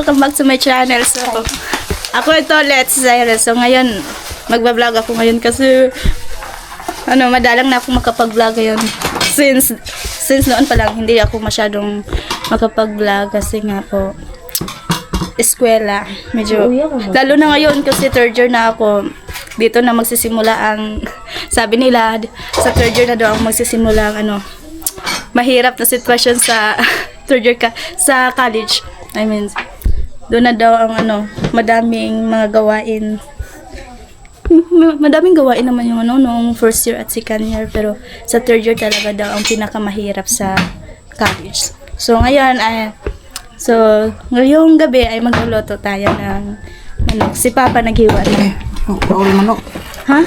welcome back to my channel. So, ako ito, Let's Zaira. So, ngayon, magbablog ako ngayon kasi, madalang na ako makapag-vlog ngayon. Since noon pa lang, hindi ako masyadong makapag-vlog kasi nga po, eskwela. Medyo, lalo na ngayon kasi third year na ako. Dito na magsisimula ang, sabi nila, sa third year na daw ang magsisimula ang mahirap na sitwasyon sa third year sa college. I mean, doon na daw ang madaming mga gawain. Madaming gawain naman yung nung first year at second year, pero sa third year talaga daw ang pinakamahirap sa college. So ngayon ngayong gabi ay magluluto tayo ng manok. Si Papa naghiwa na. Manok. Ha?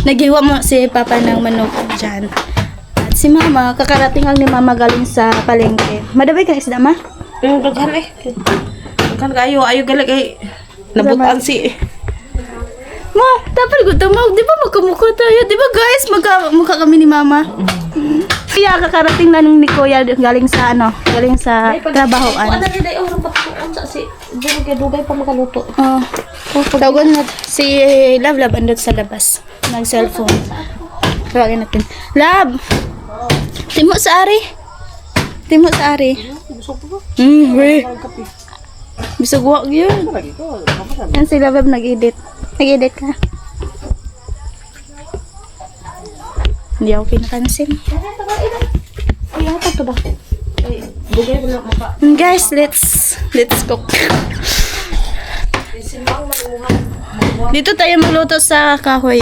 Naghiwa mo si Papa ng manok dyan. At si Mama, kakarating lang ni Mama galing sa palengke. Madabay ka isda, Ma? Yung daghan daghan kayo, ayo galag ay nabutan si. Ma, dapat gutamag. Di ba magkamukha tayo? Di ba guys, magkamukha kami ni Mama? Kaya kakarating na ni Kuya galing sa trabahoan. Ano day orang patuon sa si dugay pa makaluto. Tawagan na si Love andun sa labas. Nag-cellphone. Tawagin natin. Love! Timo sa ari. We. Bisag wak yun. Yan si Love nag-edit. Nag-edit ka. Hindi ako pinakansin. Ay, apa to ba? Ay, dugay wala mapa. Guys, let's cook. Dito tayo magluto sa kahoy.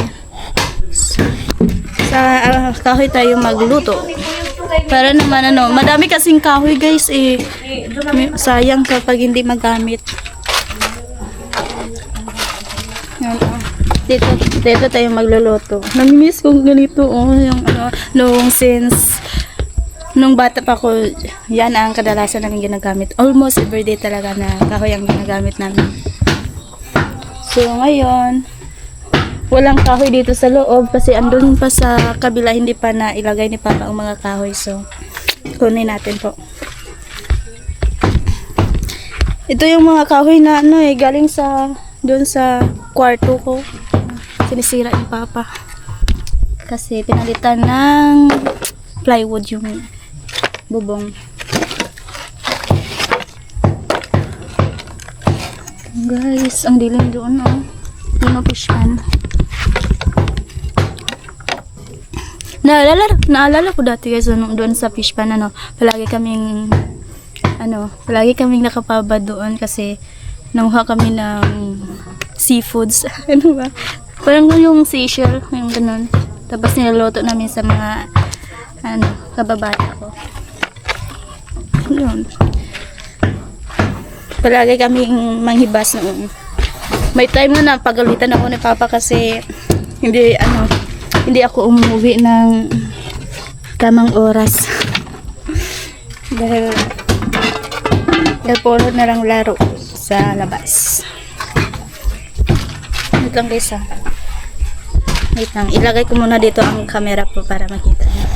Sa kahoy tayo magluto. Para naman madami kasing kahoy guys sayang kapag hindi magamit. Yan, dito tayo magluluto. Namimiss kong ganito nung bata pa ko, yan ang kadalasan namin ginagamit. Almost everyday talaga na kahoy ang ginagamit namin. So ngayon, walang kahoy dito sa loob kasi andun pa sa kabila, hindi pa na ilagay ni Papa ang mga kahoy. So, kunin natin po. Ito yung mga kahoy na galing doon sa kwarto ko. Sinisira ni Papa. Kasi pinalitan ng plywood yung bubong. Guys, ang dilim doon yung fish pan. Naalala ko dati guys doon sa fish pan palagi kaming nakapabad doon kasi nanguha kami ng seafoods. Ba? Parang yung seashell, yung ganun. Tapos niluluto namin sa mga kababata ko. Yun. Palagi kaming manghibas noon. May time na napagalitan ako ni Papa kasi hindi ako umuwi ng tamang oras. dahil puro na lang laro sa labas. Wait lang guys Wait lang. Ilagay ko muna dito ang camera po para makita niyo.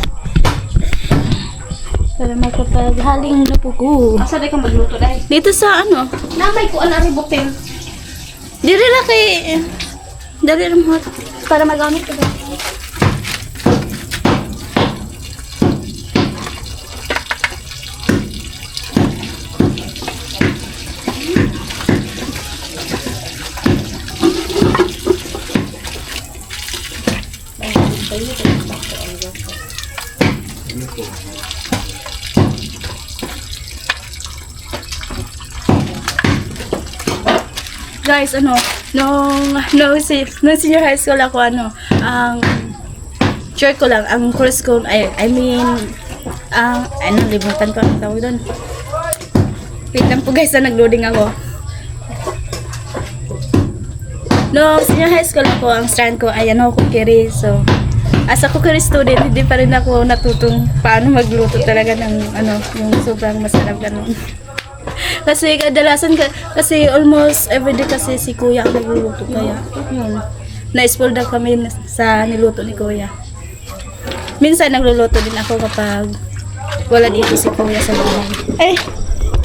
Para makapaghaling na po ko. Asa day ka magluto day? Dito sa Namay ko ana ri butil. Dili lang dali lang hot para magamit ko. Guys, nung senior high school ako, ang church ko lang, ang course ko, libutan ko ang tawag doon. Wait lang po guys, nag-loading ako. Nung senior high school ako, ang strand ko ay cookery. So, as a cookery student, hindi pa rin ako natutong paano magluto talaga ng yung sobrang masarap ganun. Kasi kadalasan kasi almost everyday kasi si Kuya ang nagluluto, kaya yun. Na-spoil daw kami sa niluto ni Kuya. Minsan nagluluto din ako kapag wala dito si Kuya sa bahay.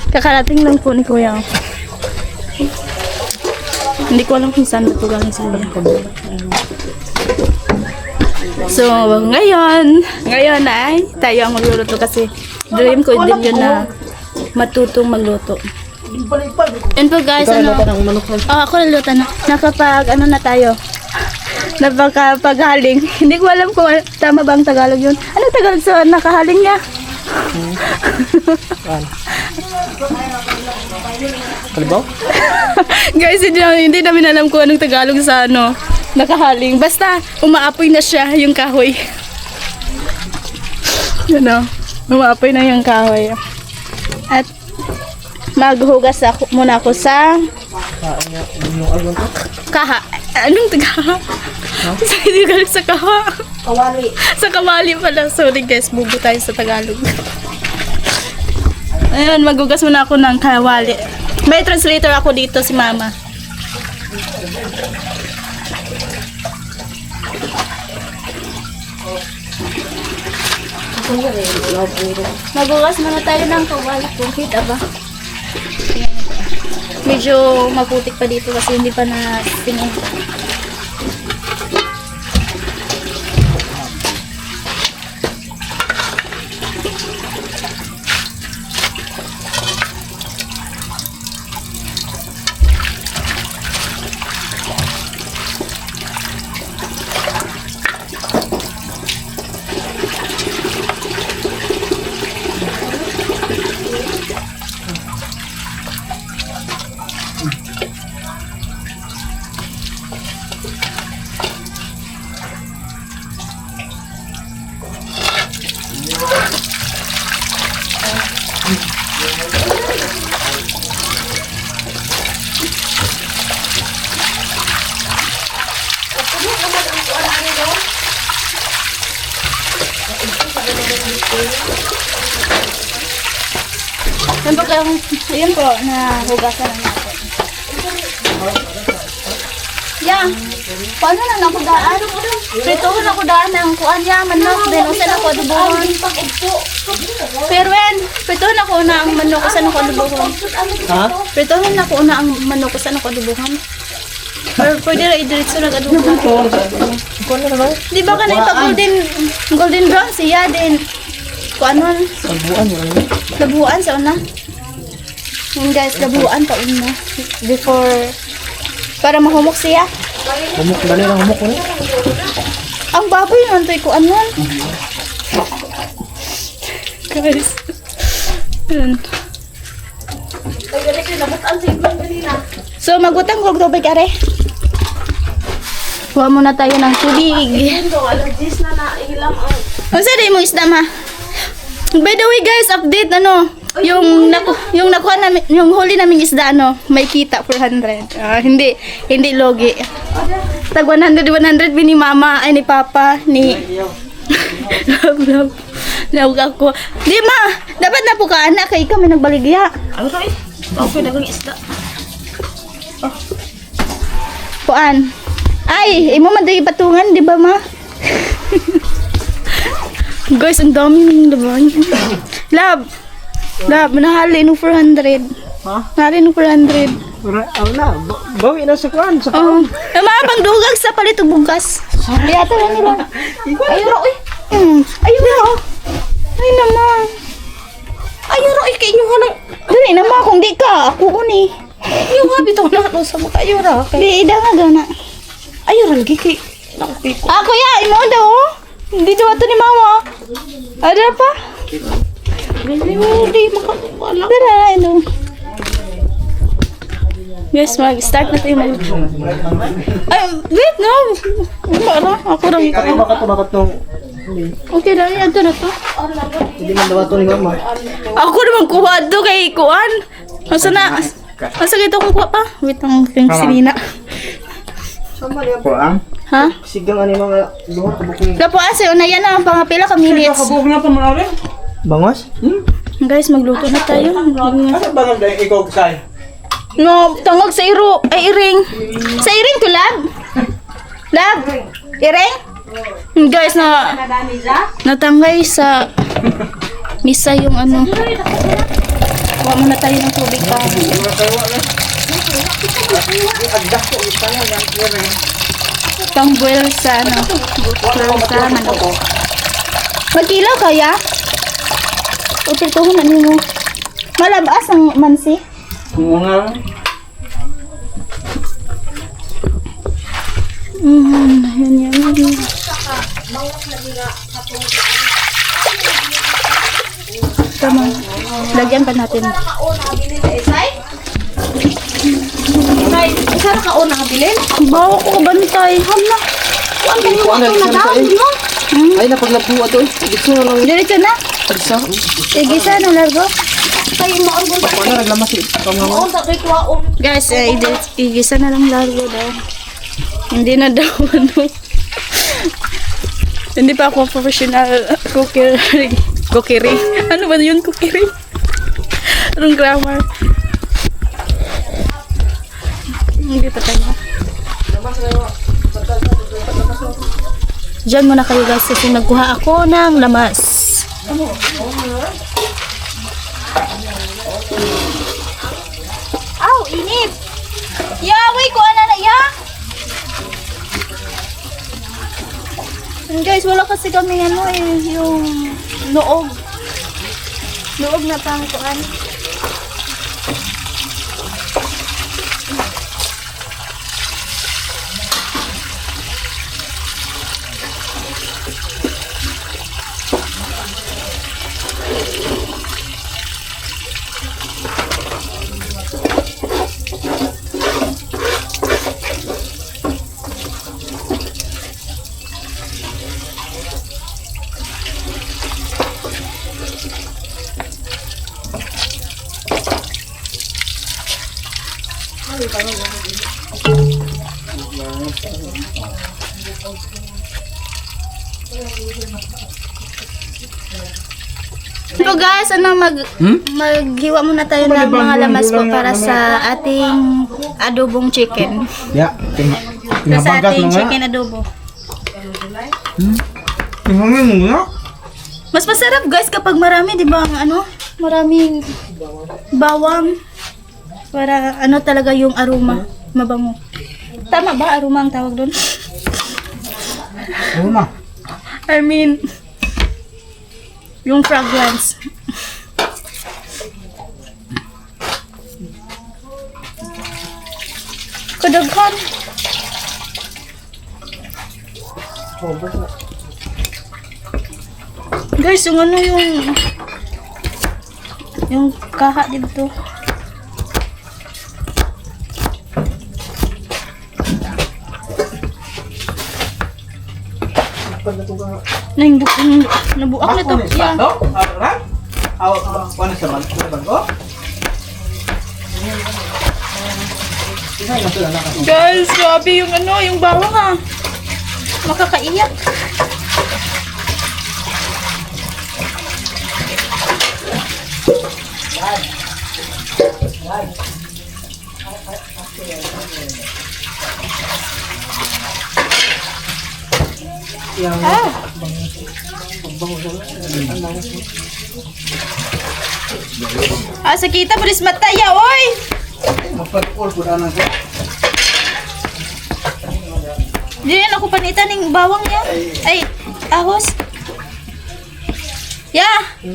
Kakarating lang po ni Kuya. Hindi ko alam kung saan ito galing sa iyo. So, ngayon ay tayo ang magluluto kasi dream ko din yun na matutong magluto. Yun po guys, ako naluto na. Nakapag, na tayo. Napakapaghaling. Hindi ko alam kung tama ba ang Tagalog yun. Anong Tagalog sa nakahaling niya? Kalibaw? Guys, hindi namin alam kung anong Tagalog sa nakahaling. Basta, umaapoy na siya yung kahoy. Umaapoy na yung kahoy. At, maghugas muna ako sa kaha. Anong kaha? Hindi galing sa kaha. Kawali. Sa kawali pala. Sorry guys, bubo tayo sa Tagalog. Ayun, maghugas muna ako ng kawali. May translator ako dito, si Mama. Maghugas muna tayo ng kawali. Kung kita ba? Ayan. Medyo maputik pa dito kasi hindi pa na tingin. Ayan po, nahugasan na natin. Yan. Paano na nakudaan? Prituhon ako daan ng kuan niya, manok. Then, usan ako adubuhon. Pero when, prituhon ako na ang manok, usan ako adubuhon. Ha? Prituhon ako na ang manok, usan ako adubuhon. Or pwede na idiritso nag-adubuhon. Kuha na naman. Di ba ka na golden brown siya din. Kuan nun? Sagbuan yun. Labuan sa una. Yung guys, labuan pa una. Before, para mahumok siya. Humok, dali lang humok ko. Ang baboy naman ito, kuan nun. Guys. Yun. So, magutang kong tubig, are. Kuha muna tayo ng tubig. Ang sada mo isda, ma? By the way, guys, update, yung nakuha namin, yung huli naming isda, may kita 400. Hindi logi. Tag 100 ni mama, ay ni papa, ni love ako. Di ma, dapat na po ka anak, kay kami nagbaligya. Ano to eh? Okay, dagang isda. Puan. Ay, imo man dahil patungan, di ba ma? Guys, ang dami ng laban. Love, nahali no 400. Ha? Nahali no 400. Wala, bawi na sa kuhan. Sa Oo. Mga pangdugag sa palit o bugas. Yata na nila. Ayun ro eh. Ayun na. Ay naman. Ayun ro eh. Kaya inyo hanang. Dali naman kung di ka. Ako uni. Yung habi to na sa mukha. Ayun ra. Di, ida nga gana. Ayun ra. Lagi kay. Nakapiko. Ah, kuya, imo daw. Hindi daw ito ni mama. Ada pa? Hindi makakala. Tara, ano. Yes, mag-start na tayo mag... Ay, wait, no. Para, ako lang. Kaya bakit nung Okay na, yan to na to. hindi man daw ito ni mama. Ako naman kuha do kay kuan. Asa na? Asa kito kong kuha pa? Wait, ang sinina. Sama niya po ang Ha? sigang ani mga duha ka bukong Dapo asa, una yan ang pangapila ka minutes. na pa mga rin. bangos? Guys, magluto na tayo. Asa bangos dahil ikaw say? No, tangog sa iro. Ay, iring. Sa iring to, lab. Lab. Iring? Guys, natangay sa misa yung ano. Kuha muna tayo ng tubig pa. Pang boil sa ano. Boil sa manok. Magkilaw kaya? O pirtuhon na nimo. Malabas ang mansi. Mga Yan. Tama. Lagyan pa natin. Nay, isa na ka una ka bilin? Bawa ko bantay. Hala. Kuan kayo ito na daw mo. ay napaglabuha to. Gusto na lang. Diretso na. Pagsa. Igisa na largo. Kayo maargon ta. Paano naglamas eh. Pamama. Oo, sa kay tuwaon. Guys, igisa na lang largo daw. Hindi na daw ano. Hindi pa ako professional cookery. Ano ba yun cookery? Anong grammar? Hindi pa tayo. Diyan muna kayo guys kasi nagkuha ako ng lamas. Aw, init! Yaway ko ana na ya! Guys, wala kasi kami ano yung noog. Noog na pangkuan. So guys, maghiwa muna tayo ng mga lamas po para sa ating adobong chicken. Ya. Para sa ating chicken adobo. Tingnan mo nga. Mas masarap guys kapag marami, di ba? Maraming bawang. Para ano talaga yung aroma, mabango. Tama ba aroma ang tawag doon? Uma. I mean, yung fragrance. Kadaghan. Guys, yung ano yung kaha dito. Nabuak na to. Yeah. Ano sa bago? Guys, grabe yung yung bawang ha. Makakaiyak. Sakita beris mata ya, oy. Mapag-all po na ko. Diyan ako panitan ng bawang niya. Ay, ahos. Ya,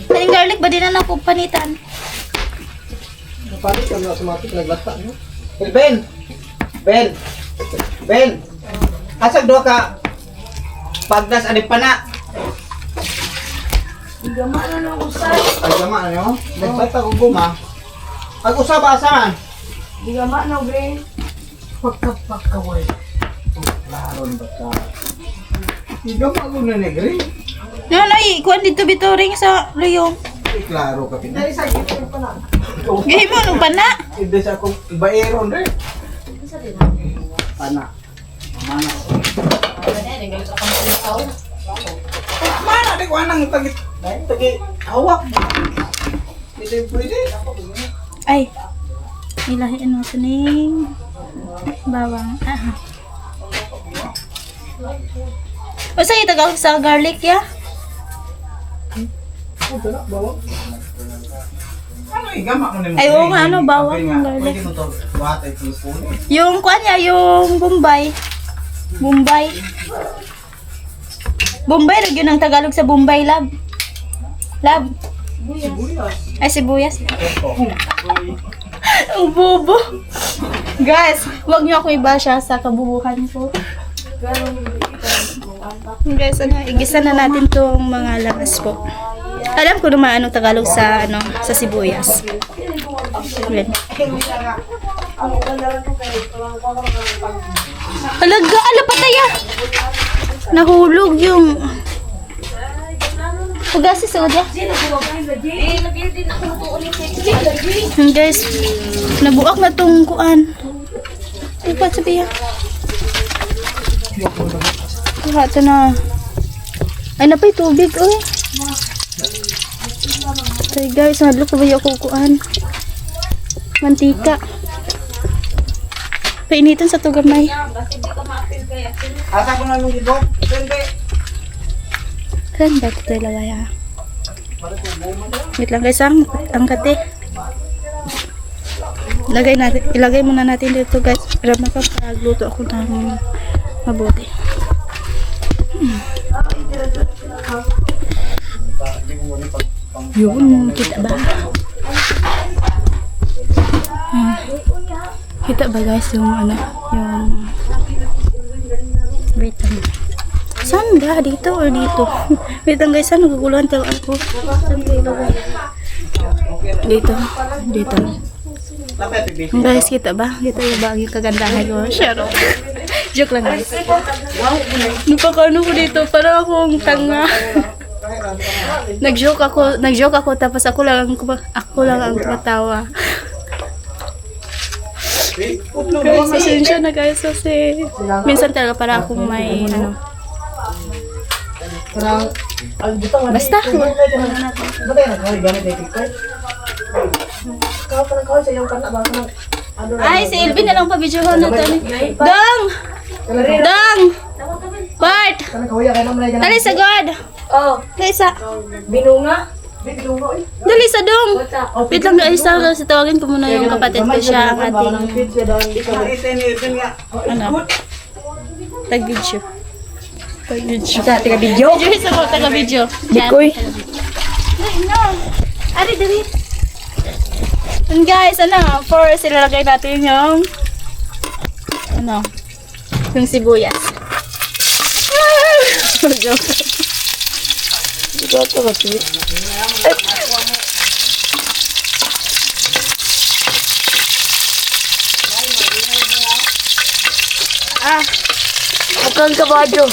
kaning garlic ba din na ako panitan? Napalit ka na automatic naglata no. Ben. Asag do ka pagdas ani pana. Gama na lang usay. Ay gama ano? Nagbata ko guma. Ag usab asa man. Di gama na bre. Pagkaway. Klaro ni bata. Di gama ko na negri. No, kuan dito bitoring sa luyong. Klaro ka pina. Dali sa gitna pa na. Gahi mo nung pana. Ibig sa akong ibaeron re. Pana. Mana. Mana di ko anang tagit. Tagi hawak. Hindi pwede. Ay. Ilahin mo ning bawang. O sa itagaw sa garlic ya? Ay, oo nga, ano, bawang ng garlic. Pwede mo to buhat ay teaspoon. Yung kuan niya, yung Bombay. Bombay. Bombay, yun ang Tagalog sa Bombay, lab. Lab. Ay, sibuyas. Ang bobo. Guys, wag niyo ako ibasya sa kabubuhan ko. Guys, ano, igisa na natin tong mga lamas po. Alam ko naman anong Tagalog sa ano sa sibuyas. Ayan. Alaga, ala pataya. Nahulog yung pagasi sa udya. Guys, nabuak na tong kuan. Ipa sabihan. Wala ito na. Ay, napay tubig, oy. Okay guys, nadlo ko ba yung kukuan? Mantika. Painitan sa to gamay. Asa ko na nung gibot? Pwede. Kan ba ito ilagay ha? Wait lang guys, ang kate. Ilagay muna natin dito guys. Para makapagluto ako ng mabuti. Yun, kita ba? Kita ba guys yung ano, yung wait lang. Saan ba? Dito or dito? Wait lang guys, saan naguguluhan tayo ako? Saan ko ilagay? Dito. Dito. Guys, kita ba? Kita yung ba yung kagandahan ko? Sharo. Joke lang guys. Napakano ko dito, parang akong tanga. Nag-joke ako tapos ako lang ang kumatawa. Guys, pasensya na guys kasi minsan talaga para akong may ano. Basta. Ay, si Elvin na lang pa-videohan na to. Dong! Dong! Bart! Dali sa God! Oh, Dali sa... binunga. Dali sa Dong! Wait lang guys, tawagin ko muna yung kapatid ko siya ang ating... Ano? Tag-video. Tag-video. Sa taga-video. Video sa mo, taga-video. Bikoy. Ay, no! Ari, dali. And guys, ano, first ilalagay natin yung... Ano? Yung sibuyas. Joke. Ito kasi. Ah, Mukhang kabadyo.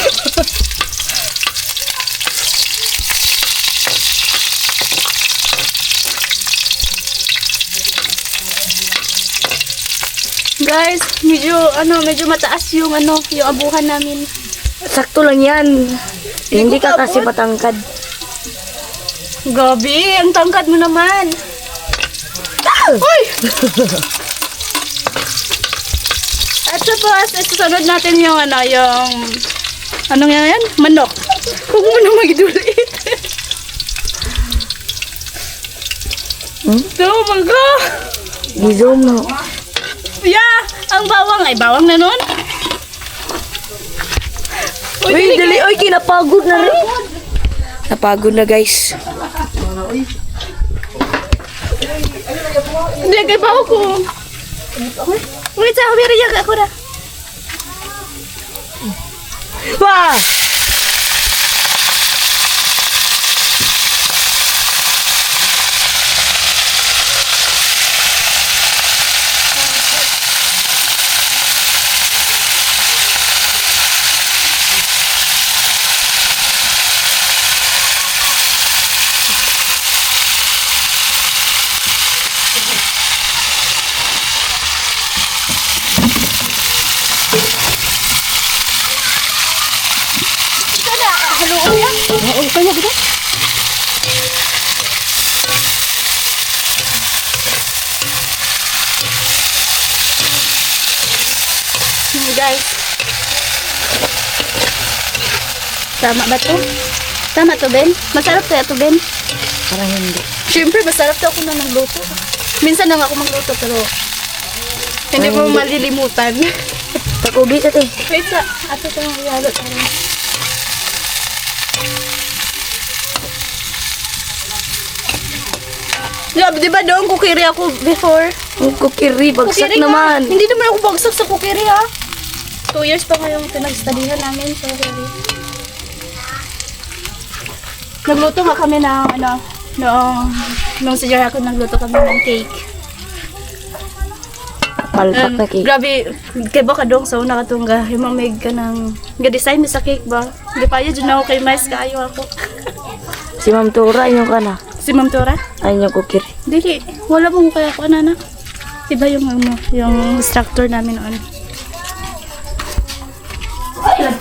guys, medyo mataas yung yung abuhan namin. Sakto lang yan. Hindi ka kasi matangkad. Gabi, ang tangkad mo naman. Uy! At tapos, isusunod natin yung anong yan? Manok. Huwag mo na magidulit. Oh my God! Gizom no. Yeah! Ang bawang. Ay, bawang na nun? Uy, dali. Uy, kinapagod na rin. Napagod na guys. Hindi, kay bawa ko. Wait, sa humiriyak ako na. Wah! Haluan yan. Oo, kaya gito. Guys. Tama ba to? Tama to, Ben? Masarap kaya to, Ben? Parang hindi. Siyempre, masarap daw ako na magluto. Minsan lang ako magluto, pero hindi mo malilimutan. Takubi ate. Wait sa, ato ko yung ihalo tayo. Di ba doon kukiri ako before? Ang kukiri, bagsak Kukiri nga. naman. Hindi naman ako bagsak sa kukiri ha. 2 years pa ngayong pinag-studyhan namin sa kukiri. Nagluto nga kami ng nung senior ako nagluto kami ng cake. Palpak na cake. Grabe, kay baka dong sa una katungga, himamig ka ng ga-design sa cake ba? Hindi pa yun ako kay Mais kaayo ako. Si Ma'am Tura, inyo ka na. Si Ma'am Tora? Ay, yung kukiri. Dili, wala mong kaya ako na. Iba yung yung instructor namin noon.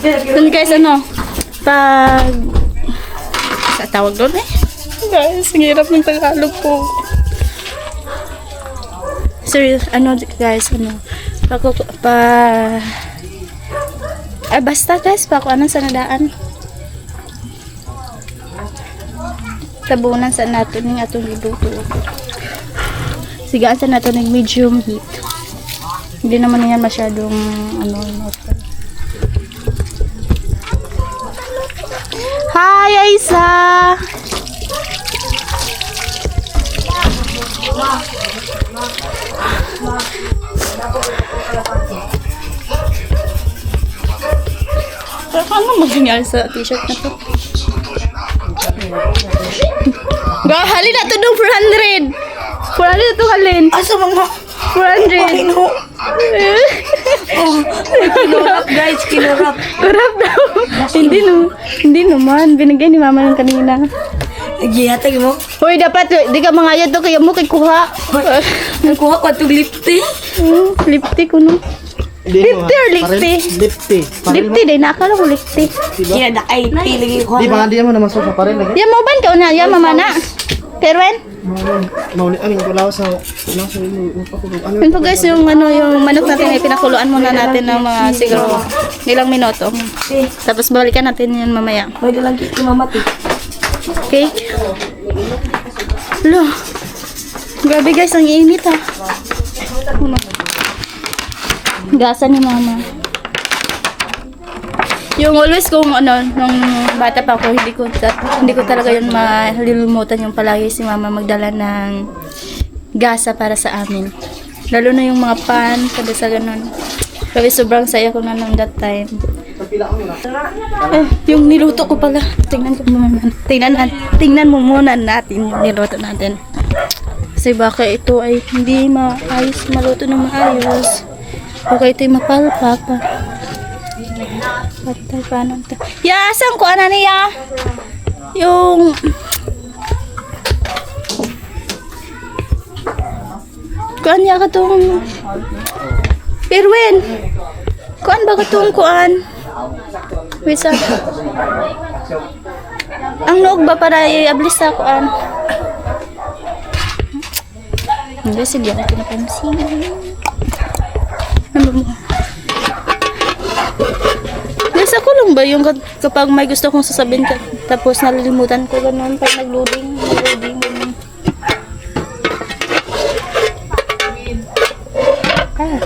Dun guys, pag sa tawag doon guys, ang hirap ng Tagalog po. Sir, guys, basta guys, pakuanan sa nadaan. Tabunan sa nato ng atong iluto. Sigaan sa nato ng medium heat. Hindi naman yan masyadong Hi, Aisa! Ano mangyayari sa t-shirt na to? Halin na to dong 400! 400 to halin! Asa mga? 400! Kinurap guys, kinurap. Kurap daw! Hindi naman. Binigay ni mama ng kanina. Naghihatag mo? Hoy, dapat di ka mangayad to kaya mo kay kuha. Nagkuha ko itong lipstick. Lipti ko no. Lipti or lipti? Lipti. Lipti din. Nakala ko lipti. Kaya na ay tilagi ko. Di ba, hindi mo naman sa parel lagi? Yan mo ban ka una? Yan mama na. Kerwen? Mauli, amin ko lang sa ano. Yun po guys, yung yung manok natin ay pinakuluan muna natin ng mga siguro ilang minuto. Tapos balikan natin yun mamaya. Pwede lang kiti mamati. Okay? Lo. Grabe guys, ang init ha. Gasa ni mama. Yung always kung nung bata pa ako, hindi ko talaga yun malilimutan yung palagi si mama magdala ng gasa para sa amin. Lalo na yung mga pan, kada sa ganun. Grabe, sobrang saya ko na nung that time. Yung niluto ko pala. Tingnan mo muna natin yung niluto natin. Kasi baka ito ay hindi maayos maluto ng maayos. Baka ito ay mapalpak. Patay, paano ito? Asan ko, niya? Yung... Kuan niya ka itong... Perwin! Kuan ba ka itong kuan? Wait, sa... Ang noog ba para i-ablis sa kuan? Hindi, sige ako pinapansin. Ano mo? Nasa ko lang ba yung kapag may gusto kong sasabihin ka, tapos nalilimutan ko ganun pag nag-loading, ganun. Ayan.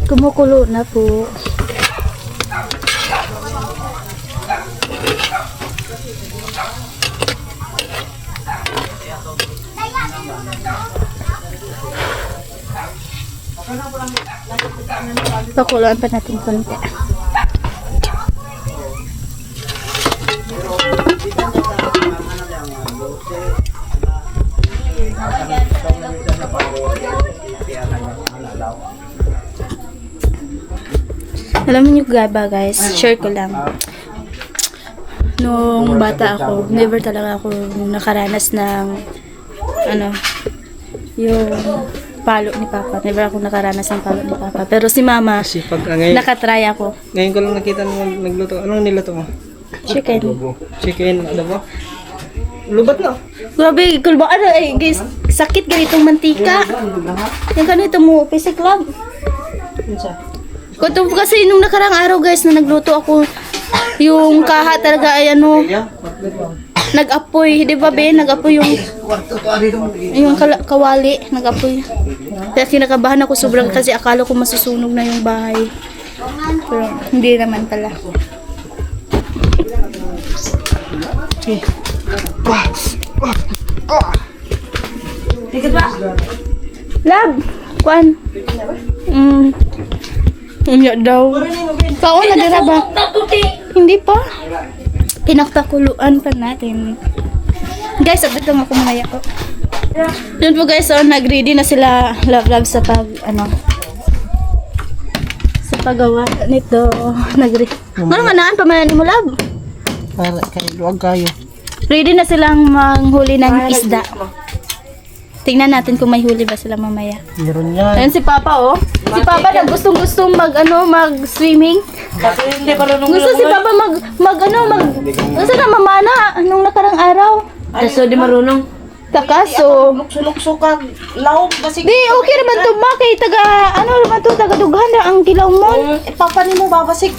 Kumukulo na po. Pakuluan pa natin konti. Alam niyo ba guys, share ko lang. Nung bata ako, never talaga ako nakaranas ng yung palo ni Papa. Never ako nakaranas ng palo ni Papa. Pero si Mama, Kasi pag ngayon, nakatry ako. ngayon ko lang nakita nung nagluto. Anong niluto mo? Chicken. Chicken, adobo. Lubat na. Grabe, kulba. Guys, sakit ganitong mantika. Yung ganito mo, pisik lang. Kuto kasi nung nakarang araw guys na nagluto ako, yung kaha talaga ay ano, nag-apoy, di ba be? Nag-apoy yung kawali, nag-apoy. Kaya kinakabahan ako sobrang kasi akala ko masusunog na yung bahay. Pero hindi naman pala. Tikat ba? Lab, kwan. Unya daw. Kaon na dira ba? Hindi pa. Pinaktakuluan pa natin. Guys, update lang ako mamaya ko. Yun po guys, so nag-ready na sila love sa pag sa paggawa nito. Ano nga naan pa man mo love? Para kay luwag kayo. Ready na silang manghuli ng isda. Tingnan natin kung may huli ba sila mamaya. Meron yan. Ayan si Papa oh. Si Papa na gustong mag-swimming. Kasi hindi marunong Gusto si Papa gusto na mamana nung nakarang araw. Kasi di marunong. Takaso. Lukso-lukso ka. Laom kasi. Di, okay naman to ma. Kay taga dughan na ang kilaw mo. Papa ni mo babasik.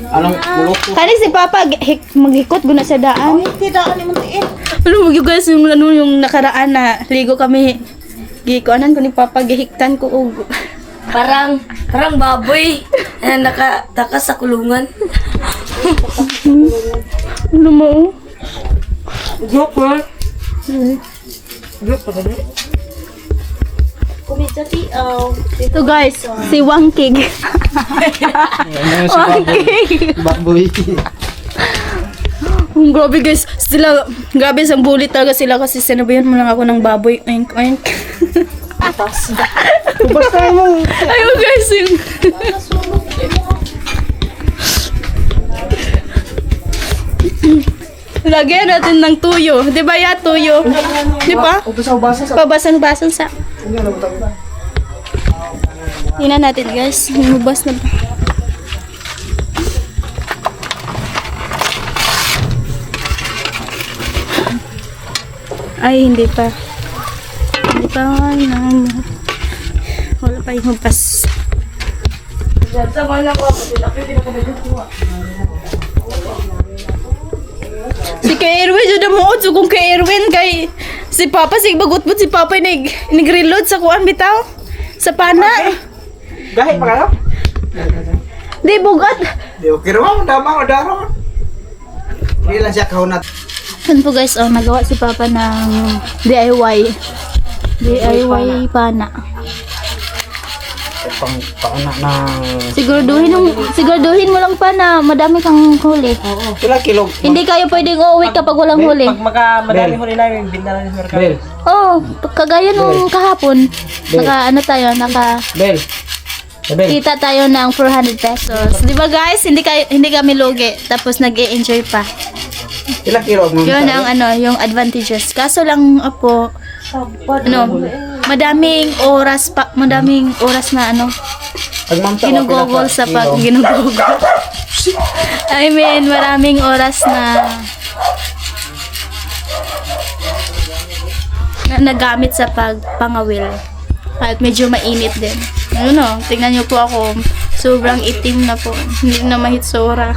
Anong mulok ko? Kani si Papa, maghikot guna sa daan. Hindi daan ni muntiin. Alam mo guys, yung nakaraan na ligo kami. Gikuanan ko ni Papa, gihiktan ko og. Parang baboy na nakatakas sa kulungan. Ano mo? Joke ba? Joke ba? Kumidati, Ito guys, si Wangkig. Wangkig. Baboy. Grabe guys, grabe isang bulit talaga sila kasi sinabihan mo lang ako ng baboy. Oink, oink. Basta mo. Ayun guys, yung... Lagyan natin ng tuyo. Di ba ya, tuyo? Di ba? Ubasa sa. Pabasan-basan sa... Tingnan natin guys. Lumabas na ba? Ay, hindi pa. Hindi pa wala pa yung hupas. Si kay Erwin, dyan mo so kung kay Erwin, kay si Papa, si bagot-but si Papa nag-reload sa kuan bitaw. Sa pana. Gahi pa kayo? Di, bugat. Di okay raw, damang daron. Hindi lang siya kahunat. Yan po guys, oh, nagawa si Papa ng DIY. DIY pana. Pang na. Siguraduhin mo lang pa na madami kang huli. Pila kilo? Hindi kayo pwedeng uuwi kapag walang huli. Pag madami huli namin, binta namin sa merkado. Bel. Oh, kagaya nung kahapon. Bel. Bel. Kita tayo ng 400 pesos. Di ba guys, hindi kami lugi. Tapos nag-e-enjoy pa. Pila kilo mo? Yun ang yung advantages. Kaso lang po, madaming oras na ginugugol sa ginugugol. I mean, maraming oras na nagamit sa pangawil. At medyo mainit din. Tingnan niyo po ako. Sobrang itim na po. Hindi na mahitsura.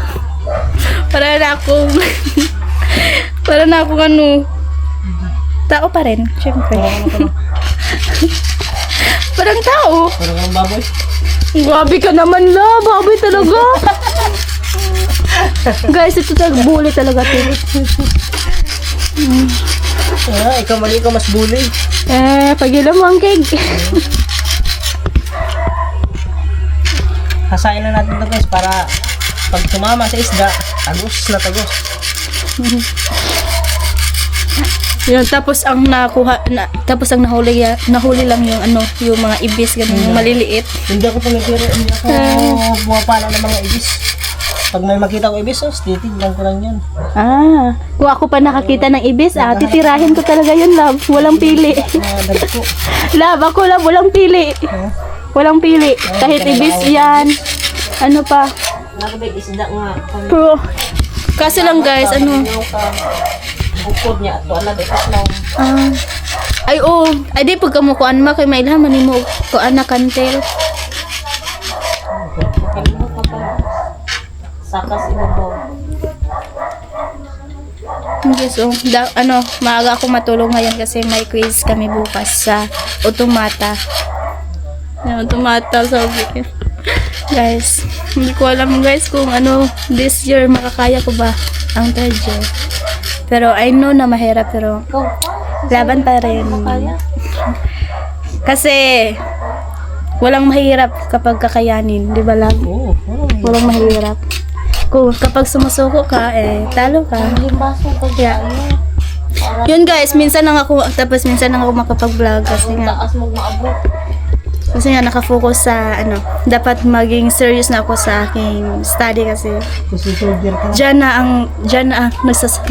Para na akong tao pa rin, syempre. Parang tao. Parang ang baboy. Grabe ka naman la, baboy talaga. Guys, ito bully talaga to. Ikaw mali ka mas bully. Pagilam mo ang keg. Hasain na natin ito guys para pag tumama sa isda, tagos na tagos. Yun, tapos ang nahuli lang yung mga ibis ganun, yung maliliit. Hindi ako bumapala ng mga ibis. Pag may makita ko ibis, titignan ko lang yan. Kung ako pa nakakita ng ibis, titirahin ko talaga yun, love. Walang pili. Dagko. Love, ako love, walang pili. Walang pili. Kahit ibis yan. Ano pa? Nakabig isda nga. Pero, kaso lang guys, Bukod niya, ito ala de kaslaw. Ay, oo. Ay, di pagka mo kuan ma, kay mailhaman ni mo kuan na kantel. Sakas ibabaw. Yes, so, maaga ako matulog ngayon kasi may quiz kami bukas sa automata. Yung automata, sabi ko. Guys, hindi ko alam guys kung this year makakaya ko ba ang third year. Pero I know na mahirap pero laban pa rin. Kasi walang mahirap kapag kakayanin, di ba lang? Oo. Walang mahirap. Kapag sumusuko ka, talo ka. Yeah. Yun guys, minsan lang ako makapag-vlog kasi nga. Taas mo maabot. Kasi nga nakafocus sa dapat maging serious na ako sa aking study kasi Kasi soldier ka. diyan na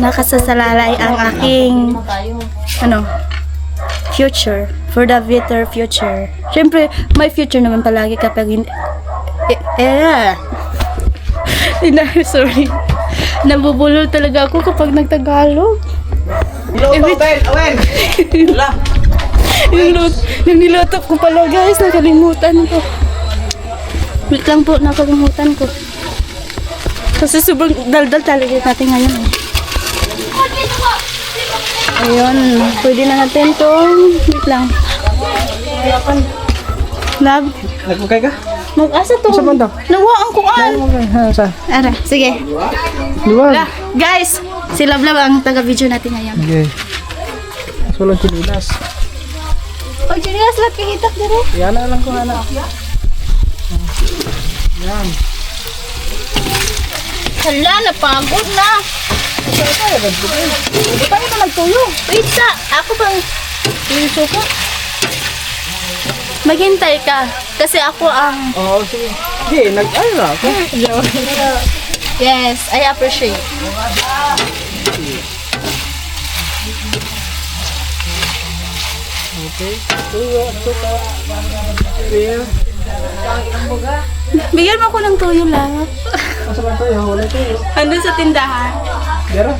nakasasalalay ang aking future, for the better future. Siyempre, may future naman palagi kapag sorry. Nabubulol talaga ako kapag nagtagalog. Niluto, Ben! Awen! Wala! Yung niluto ko pala guys, nakalimutan ko. Wait lang po, nakalimutan ko. Kasi sobrang daldal talaga natin ngayon. Ayun, pwede na natin itong, wait lang. Love, Nagmukay ka? mag-asa to. Sa banda? Nawa ang kuan. Sa? Ara, sige. Luwag. Guys, si Love ang taga-video natin ngayon. Okay. Sulong chilinas. O, Julius, lahat kahitak na rin. Yan na lang ko, anak. Yan. Hala, napagod na. Hindi pa ito nagtuyo. Wait sa, ako bang iso ko? Maghintay ka. Kasi ako ang... Oo, sige. Sige, nag-ano na ako. Yes, I appreciate. Okay. Tuyo, suka. Tuyo. Bigyan mo ako ng tuyo lang. Asa ba tuyo? Wala tuyo. Andun sa tindahan. Dero.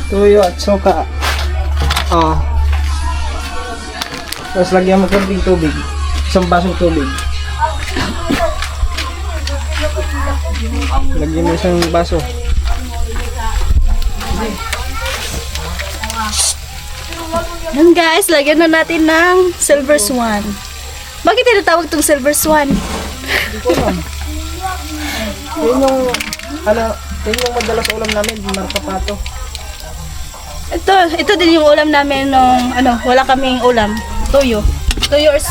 Tuyo at suka. Tapos lagyan mo konting tubig. Isang basong tubig. Lagyan mo isang baso. Yan guys, lagyan na natin ng silver swan. Bakit tinatawag itong silver swan? Yun yung, yun yung madalas ulam namin, markapato. Ito din yung ulam namin nung wala kaming ulam. Tuyo. Tuyo or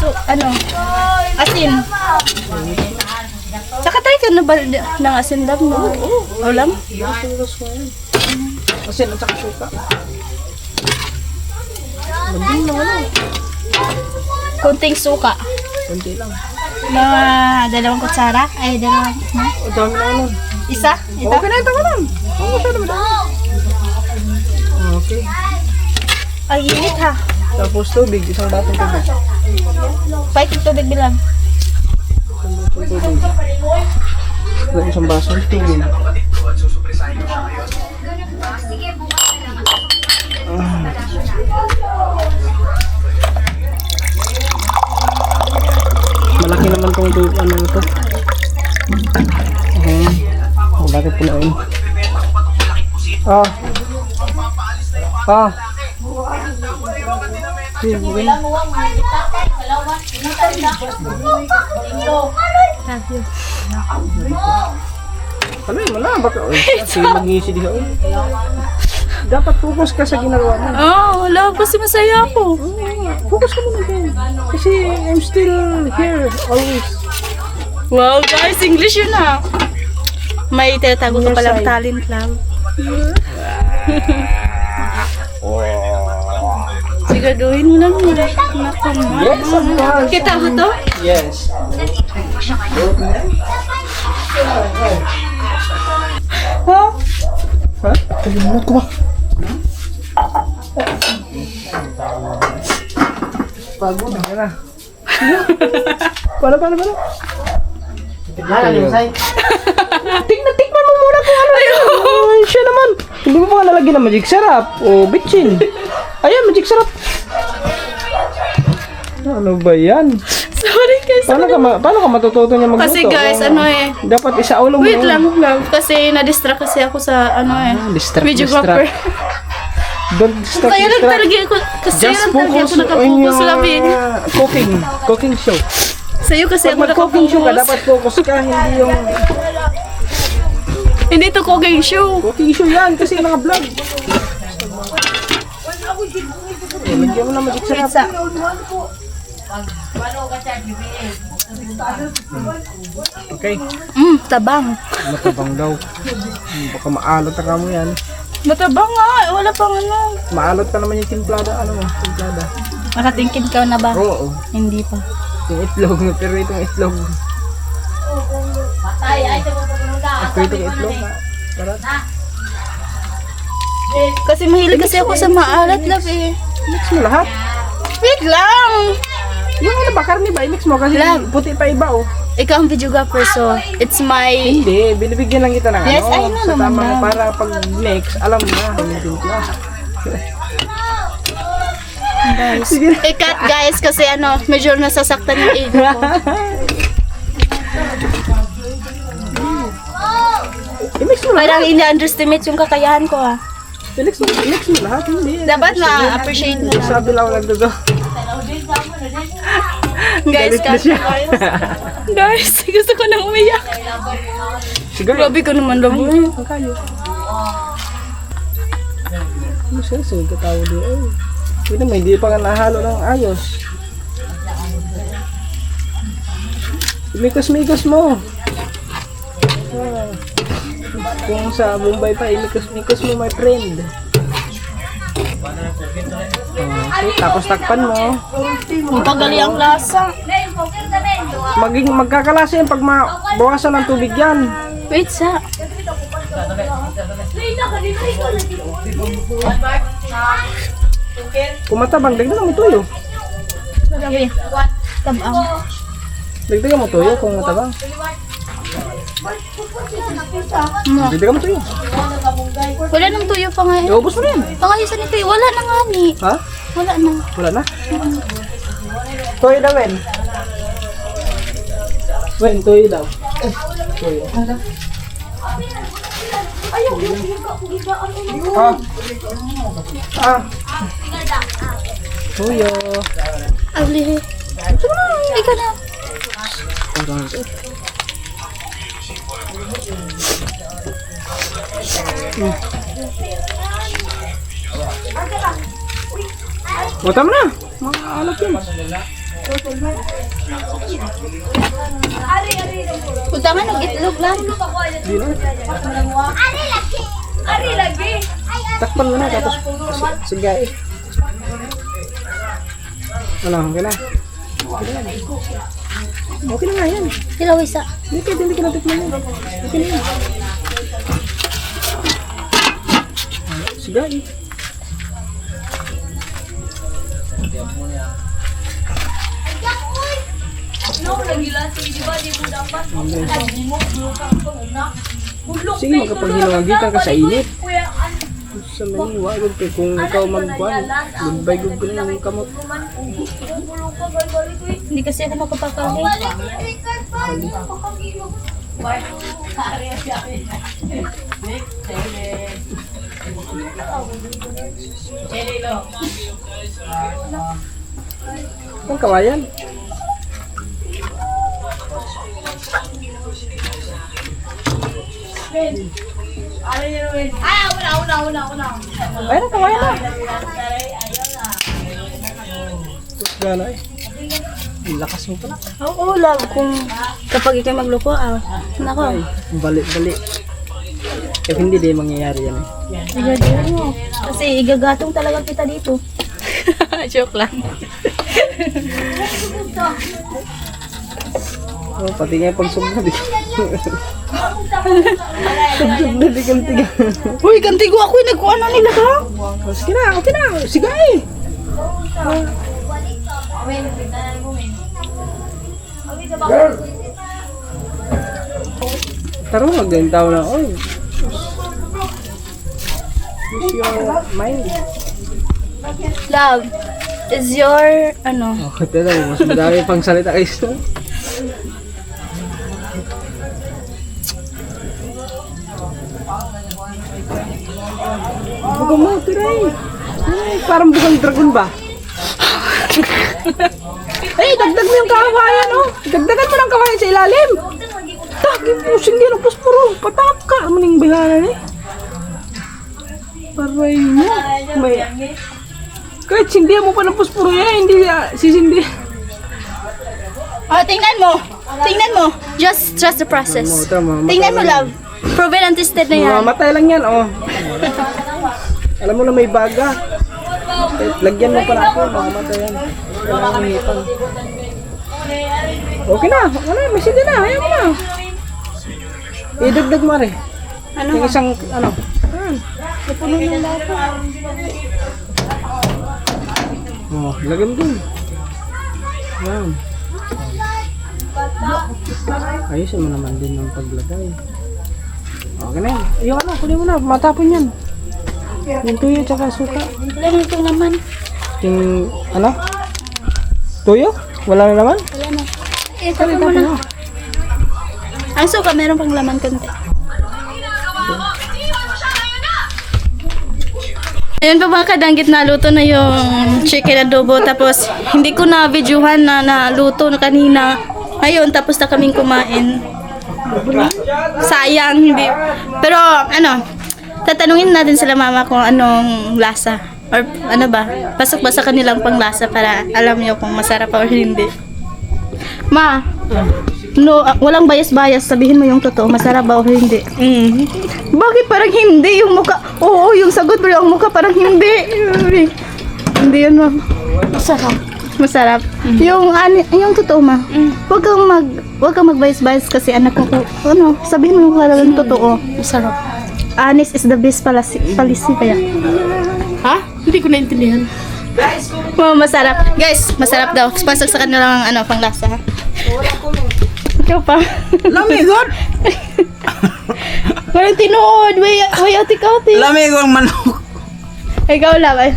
asin. Saka tayo ka na ba ng asin dam no? Ulam? Kasi at saka suka. Kunting suka. Kunti lang. Mga dalawang kutsara. Ay, dalawang. O dami na ano. Isa? Ito? Okay na ito ko lang. Okay. Ay, init ha. Tapos tubig, isang batong tubig. Pahit yung tubig bilang. Isang basong tubig. Malaki naman tong tubig, ito. Malaki po na yun. Ano yun, wala. Baka, sige mag-iisi diha. Dapat focus ka sa ginagawa mo. Wala kasi masaya ako. Focus ka muna din. Kasi I'm still here, always. Wow guys, English yun ha. May tinatago ka palang talent lang. Siguraduhin mo lang muna. Yes, of course. Kita mo to? Yes. Ha? Kalimutan ko ba? Pagod na. Paano? Tikman mo muna kung ano yun. Ay, siya naman. Hindi mo pa nalagyan ng magic syrup o bitchin. Ayan, magic syrup. Ano ba yan? Sorry guys. Paano ka matututo niya magluto? Kasi guys, ano eh. Dapat isaulo mo. Wait lang, love. Kasi na-distract kasi ako sa ano eh. Distract, Videographer. Don't distract, Kaya lang talaga ako, kasi Just lang talaga focus ako nakapokus on your love eh. cooking show. Sa'yo kasi Pag ako mag-cooking show ka, nakapokus. dapat focus ka, hindi yung Hindi to cooking show. cooking show yan, kasi yung mga vlog. Lagyan mo na magic sarap. Okay, Tabang. matabang daw. Baka maalot na mo yan. Matabang nga. Wala pang ano. Maalot pa naman yung timplada. Timplada. Nakatingkid ka na ba? Oo. Hindi pa. Yung itlog, pero itong itlog. Ito itong itlog. Karat. Kasi mahilig kasi ako sa maalat love eh. Mix mo lahat. Wait lang. Yung ano ba, karne ba? I-mix mo kasi Love. puti pa iba oh. Ikaw ang videographer so it's my... Hindi, binibigyan lang kita ng Yes, ano. I know sa naman, tama love. para pag mix, alam mo na. Yung timpla. Guys. I-cut guys kasi ano, medyo nasasaktan yung ego ko. I-mix mo lahat. Parang ini-underestimate yung kakayahan ko ah. I-mix mo lahat. Hindi. Dapat na-appreciate mo na. Sabi lang ako nagdodo. Guys, Galit na cut siya. guys, gusto ko nang umiyak. Sige. Grabe ko naman love. Ang kayo. Ano siya? Sige katawa din. Ay. Pwede mo, hindi pa nga nahalo ng ayos. Imikos-mikos mo. Ah. Kung sa Mumbai pa, imikos-mikos mo, my friend. Okay, tapos takpan mo. Ang pagali ang lasa. Magkakalasa yan pag mabawasan ng tubig yan. Wait sa. Kung matabang, dagdagan mo tuyo. Grabe. Tabang. Dagdagan mo tuyo kung matabang. Dagdagan mo tuyo. Wala nang tuyo pa nga eh. Iubos mo na yan. Pangayusan nito eh. Wala na nga ni. Ha? Wala na. Wala na? Tuyo daw, Wen. Wen, tuyo daw. Tuyo. Tuyo. Ali. Ikaw na. Buta mo na. Maalat yun. Punta nga nag-itlog lang. Di na. Takpan mo na tapos sigay. Ano, okay na? Okay na nga yan. Ilaw isa. Hindi ka natikman yan. Okay na yan. Sigay. Sige, magkapaghinangagitan ka sa init. Sa maniwa, kung ikaw magkuhan, goodbye good ko na yung kamot. Hindi kasi ako makapakali. Ang kawayan. Ayun ang kawayan na. Tapos gana eh. Ang lakas mo pala. Oo, love. Kung kapag ikaw magluko, nako. Balik. Kaya hindi din mangyayari yan eh. Igagawin mo. Kasi igagatong talaga kita dito. Joke lang. Oh, pati nga yung pagsubna di. Pagsubna di kantiga. Uy, kantigo ako. Nagkuha na nila ka. Sige na, okay na. Sigay. Taro, magdaling tao na. Oy. Use your mind. Love. is your, ano, Okay, pero mas madami pang salita kayo. Buka mo, tiray. Ay, parang bukang dragon ba? Ay, dagdag mo yung kawayan, oh. Dagdagan mo ng kawayan sa ilalim. Taki, pusing yan ang puspuro. Pataka mo ng bihanan eh. Paray mo. May... Kahit sindihan mo pa ng puspuro yan, hindi sisindi. oh, tingnan mo. Tingnan mo. Just trust the process. Tama, Tingnan mo, love. Proven and tested na yan. Mamatay lang yan, oh. Alam mo na may baga. Lagyan mo pa na ako, mamamatay yan. Kailangan ng hipan. Okay na, wala, may sindi na, ayaw mo na. Idagdag mo rin. Ano? Yung isang, ano. Napuno yung lahat. Oh, lagyan mo dun. Yan. Ayusin mo naman din ng paglagay. Okay na yan. Yung ano, kunin mo na, matapon yan. Yung tuyo tsaka suka. Wala na itong laman. Yung, ano? Tuyo? Wala na naman? Wala na. Eh, tapos mo na. Ang suka, meron pang laman konti. Ayun pa mga kadanggit, naluto na yung chicken adobo. Tapos, hindi ko na videohan na naluto na kanina. Ayun, tapos na kaming kumain. Sayang, hindi. Pero, ano, tatanungin natin sila mama kung anong lasa. Or ano ba, pasok ba sa kanilang panglasa para alam nyo kung masarap or hindi. Ma, no, walang bias-bias, sabihin mo yung totoo, masarap ba o hindi? Bakit parang hindi yung mukha? Oo, yung sagot pero yung mukha parang hindi. Hindi yun, ma. Masarap. Masarap. Yung totoo, ma. Wag kang mag-bias-bias kasi anak ko, ano, sabihin mo yung talagang totoo. Masarap. Honest is the best policy kaya. Ha? Hindi ko naintindihan. Oh, masarap. Guys, masarap daw. Pasok sa kanilang ano, panglasa. Ha? Ikaw pa. Lamigon! Parang tinuod. Way ati-ati. Lamigon manok! Ikaw lang. Ay.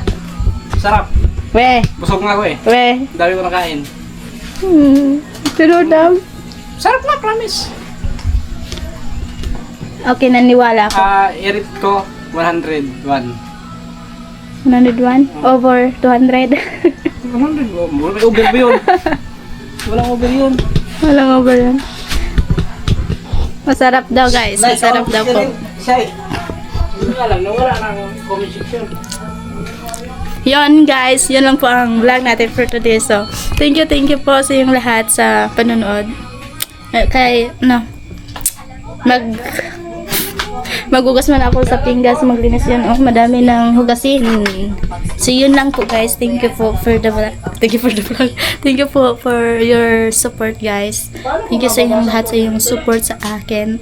Sarap. We. Busog nga ako eh. We. Dami ko nakain. Tinuod daw. Sarap na, promise. Okay, naniwala ako. I-rate ko 101. 101? Over 200? 100? Wala may over ba yun? Walang over yun. Walang over yan. Masarap daw guys. Masarap daw po. Say, Hindi ko alam, nawala na ang comment section. Yon guys, yun lang po ang vlog natin for today. So, thank you po sa yung lahat sa panonood. Kay, maghugas man ako sa pinggas, maglinis yun. Oh, madami ng hugasin. So, yun lang po guys. Thank you po for the vlog. Thank you for the vlog. Thank you po for your support guys. Thank you sa inyong lahat sa inyong support sa akin.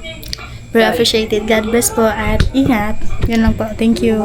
Very appreciated. God bless po at ingat. Yun lang po. Thank you.